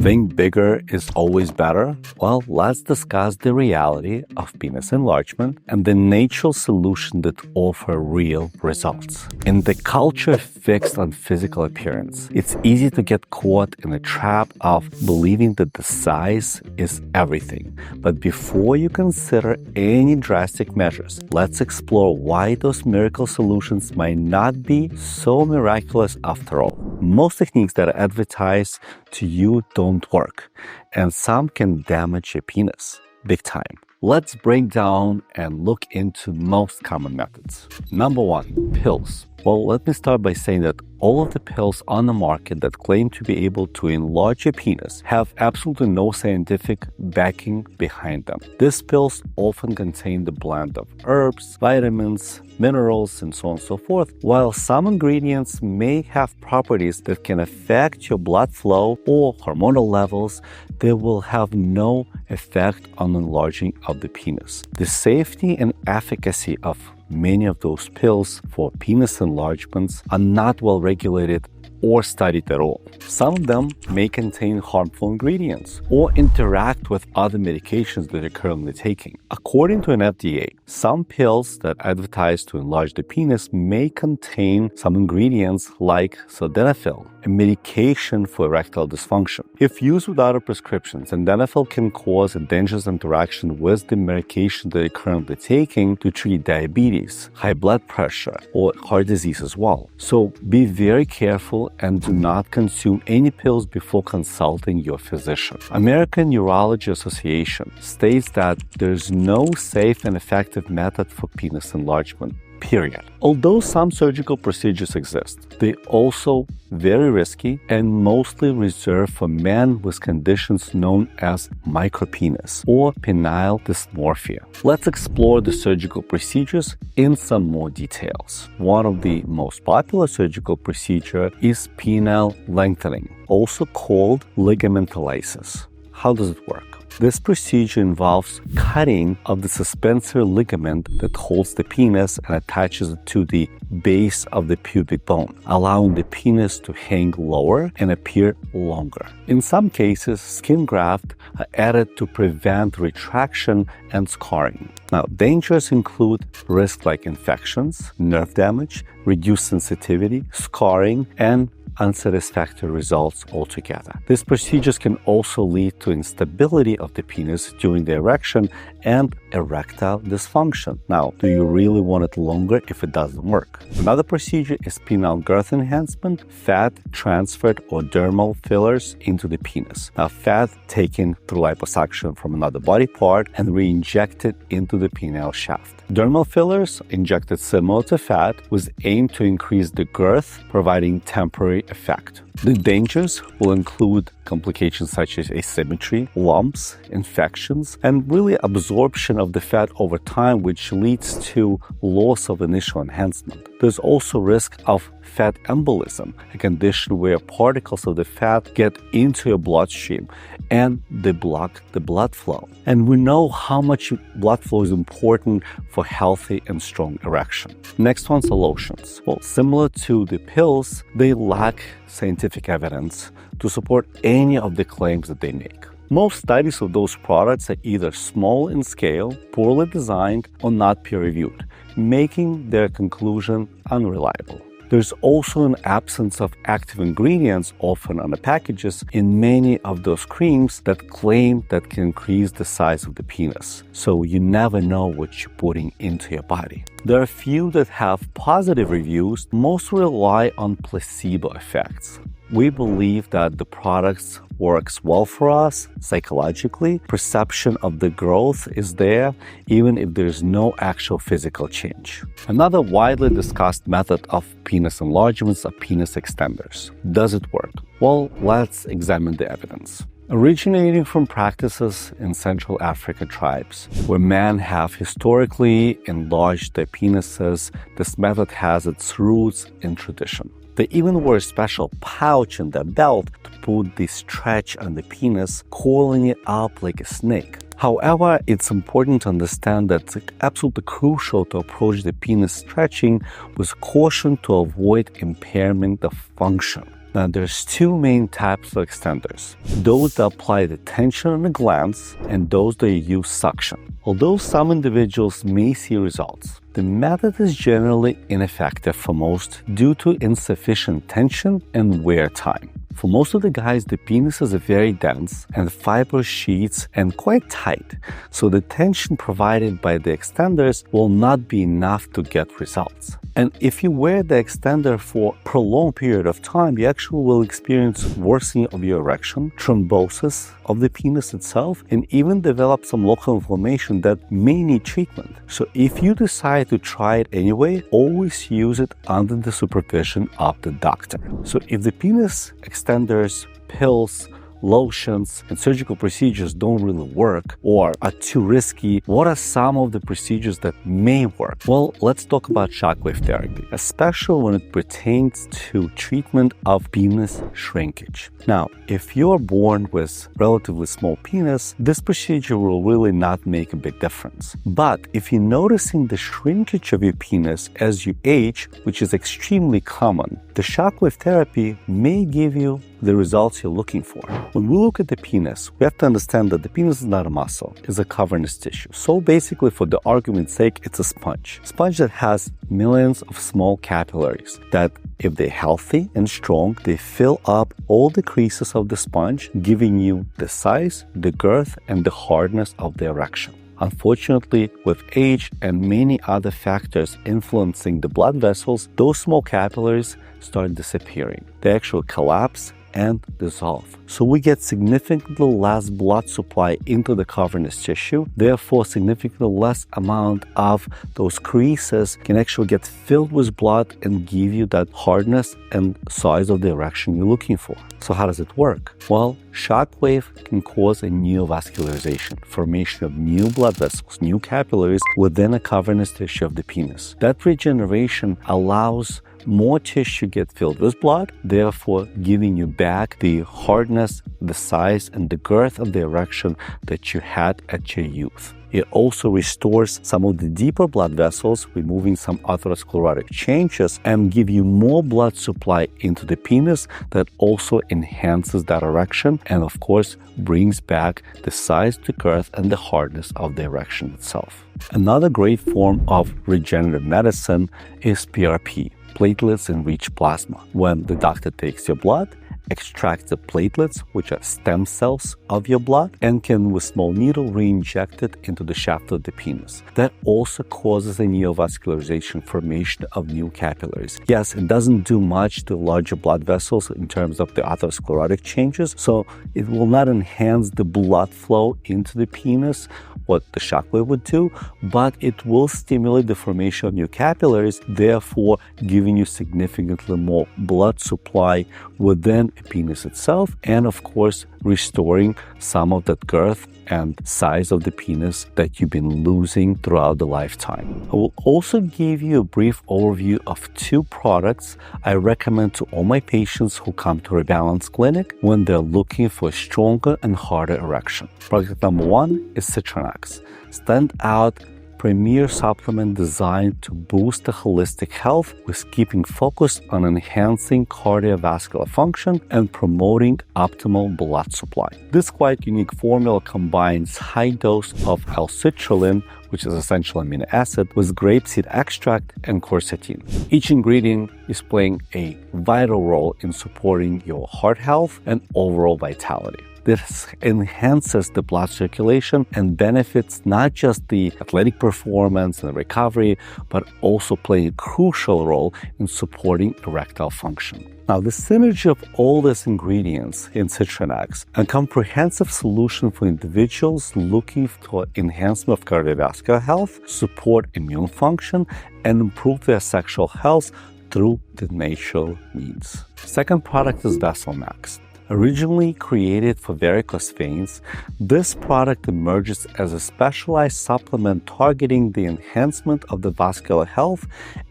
Think bigger is always better? Well, let's discuss the reality of penis enlargement and the natural solution that offer real results. In the culture fixed on physical appearance, it's easy to get caught in the trap of believing that the size is everything. But before you consider any drastic measures, let's explore why those miracle solutions might not be so miraculous after all. Most techniques that are advertised to you don't work, and some can damage your penis big time. Let's break down and look into most common methods. Number 1, pills. Well, let me start by saying that all of the pills on the market that claim to be able to enlarge your penis have absolutely no scientific backing behind them. These pills often contain the blend of herbs, vitamins, minerals, and so on and so forth. While some ingredients may have properties that can affect your blood flow or hormonal levels, they will have no effect on enlarging of the penis. The safety and efficacy of many of those pills for penis enlargements are not well regulated or studied at all. Some of them may contain harmful ingredients or interact with other medications that you're currently taking. According to an FDA, some pills that advertise to enlarge the penis may contain some ingredients like sildenafil, a medication for erectile dysfunction. If used without a prescription, sildenafil can cause a dangerous interaction with the medication that you're currently taking to treat diabetes, high blood pressure, or heart disease as well. So be very careful and do not consume any pills before consulting your physician. American Urology Association states that there's no safe and effective method for penis enlargement, period. Although some surgical procedures exist, they also very risky and mostly reserved for men with conditions known as micropenis or penile dysmorphia. Let's explore the surgical procedures in some more details. One of the most popular surgical procedure is penile lengthening, also called ligamentalization. How does it work? This procedure involves cutting of the suspensory ligament that holds the penis and attaches it to the base of the pubic bone, allowing the penis to hang lower and appear longer. In some cases, skin grafts are added to prevent retraction and scarring. Now, dangers include risks like infections, nerve damage, reduced sensitivity, scarring, and unsatisfactory results altogether. These procedures can also lead to instability of the penis during the erection and erectile dysfunction. Now, do you really want it longer if it doesn't work? Another procedure is penile girth enhancement, fat transferred or dermal fillers into the penis. Now, fat taken through liposuction from another body part and re-injected into the penile shaft. Dermal fillers injected similar to fat with aim to increase the girth, providing temporary effect. The dangers will include complications such as asymmetry, lumps, infections, and really absorption of the fat over time, which leads to loss of initial enhancement. There's also risk of fat embolism, a condition where particles of the fat get into your bloodstream and they block the blood flow. And we know how much blood flow is important for healthy and strong erection. Next one's the lotions. Well, similar to the pills, they lack scientific evidence to support any of the claims that they make. Most studies of those products are either small in scale, poorly designed, or not peer-reviewed, making their conclusion unreliable. There's also an absence of active ingredients often on the packages in many of those creams that claim that can increase the size of the penis. So you never know what you're putting into your body. There are a few that have positive reviews. Most rely on placebo effects. We believe that the products works well for us psychologically. Perception of the growth is there, even if there's no actual physical change. Another widely discussed method of penis enlargements are penis extenders. Does it work? Well, let's examine the evidence. Originating from practices in Central African tribes, where men have historically enlarged their penises, this method has its roots in tradition. They even wore a special pouch in their belt to put the stretch on the penis, coiling it up like a snake. However, it's important to understand that it's absolutely crucial to approach the penis stretching with caution to avoid impairment of function. Now, there's two main types of extenders. Those that apply the tension on the glands and those that use suction. Although some individuals may see results, the method is generally ineffective for most due to insufficient tension and wear time. For most of the guys, the penis is very dense and fibrous sheets and quite tight, so the tension provided by the extenders will not be enough to get results. And if you wear the extender for a prolonged period of time, you actually will experience worsening of your erection, thrombosis of the penis itself, and even develop some local inflammation that may need treatment. So if you decide to try it anyway, always use it under the supervision of the doctor. So if the penis extenders, pills, lotions, and surgical procedures don't really work or are too risky, what are some of the procedures that may work? Well, let's talk about shockwave therapy, especially when it pertains to treatment of penis shrinkage. Now, if you're born with relatively small penis, this procedure will really not make a big difference. But if you're noticing the shrinkage of your penis as you age, which is extremely common, the shockwave therapy may give you the results you're looking for. When we look at the penis, we have to understand that the penis is not a muscle, it's a cavernous tissue. So basically, for the argument's sake, it's a sponge. Sponge that has millions of small capillaries that, if they're healthy and strong, they fill up all the creases of the sponge, giving you the size, the girth, and the hardness of the erection. Unfortunately, with age and many other factors influencing the blood vessels, those small capillaries start disappearing. They actually collapse and dissolve. So we get significantly less blood supply into the cavernous tissue. Therefore, significantly less amount of those creases can actually get filled with blood and give you that hardness and size of the erection you're looking for. So how does it work? Well, shockwave can cause a neovascularization, formation of new blood vessels, new capillaries within a cavernous tissue of the penis. That regeneration allows more tissue get filled with blood, therefore giving you back the hardness, the size, and the girth of the erection that you had at your youth. It also restores some of the deeper blood vessels, removing some atherosclerotic changes, and give you more blood supply into the penis that also enhances that erection and, of course, brings back the size, the girth, and the hardness of the erection itself. Another great form of regenerative medicine is PRP, platelets-enriched plasma. When the doctor takes your blood, extracts the platelets, which are stem cells of your blood, and can with small needle re-inject it into the shaft of the penis. That also causes a neovascularization, formation of new capillaries. Yes, it doesn't do much to larger blood vessels in terms of the atherosclerotic changes, so it will not enhance the blood flow into the penis, what the shockwave would do, but it will stimulate the formation of new capillaries, therefore giving you significantly more blood supply within a penis itself, and of course restoring some of that girth and size of the penis that you've been losing throughout the lifetime. I will also give you a brief overview of two products I recommend to all my patients who come to ReBalance Clinic when they're looking for a stronger and harder erection. Product number one is Citronax, standout premier supplement designed to boost the holistic health with keeping focused on enhancing cardiovascular function and promoting optimal blood supply. This quite unique formula combines high dose of L-citrulline, which is essential amino acid, with grapeseed extract and quercetin. Each ingredient is playing a vital role in supporting your heart health and overall vitality. This enhances the blood circulation and benefits not just the athletic performance and recovery, but also play a crucial role in supporting erectile function. Now, the synergy of all these ingredients in Citronax, a comprehensive solution for individuals looking for enhancement of cardiovascular health, support immune function, and improve their sexual health through the natural means. Second product is VesselMax. Originally created for varicose veins, this product emerges as a specialized supplement targeting the enhancement of the vascular health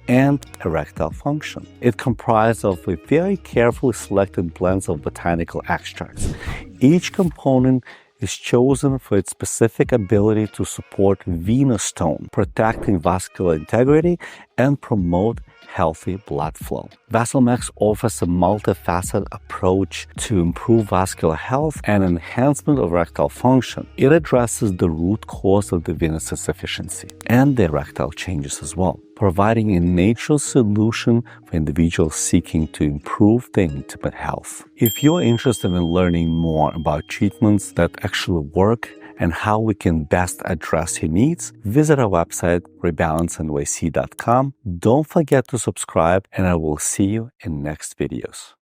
and erectile function. It comprises of a very carefully selected blends of botanical extracts. Each component is chosen for its specific ability to support venous tone, protecting vascular integrity and promote healthy blood flow. VasalMax offers a multifaceted approach to improve vascular health and enhancement of erectile function. It addresses the root cause of the venous insufficiency and the erectile changes as well, providing a natural solution for individuals seeking to improve their intimate health. If you're interested in learning more about treatments that actually work and how we can best address your needs, visit our website, ReBalance NYC.com. Don't forget to subscribe, and I will see you in next videos.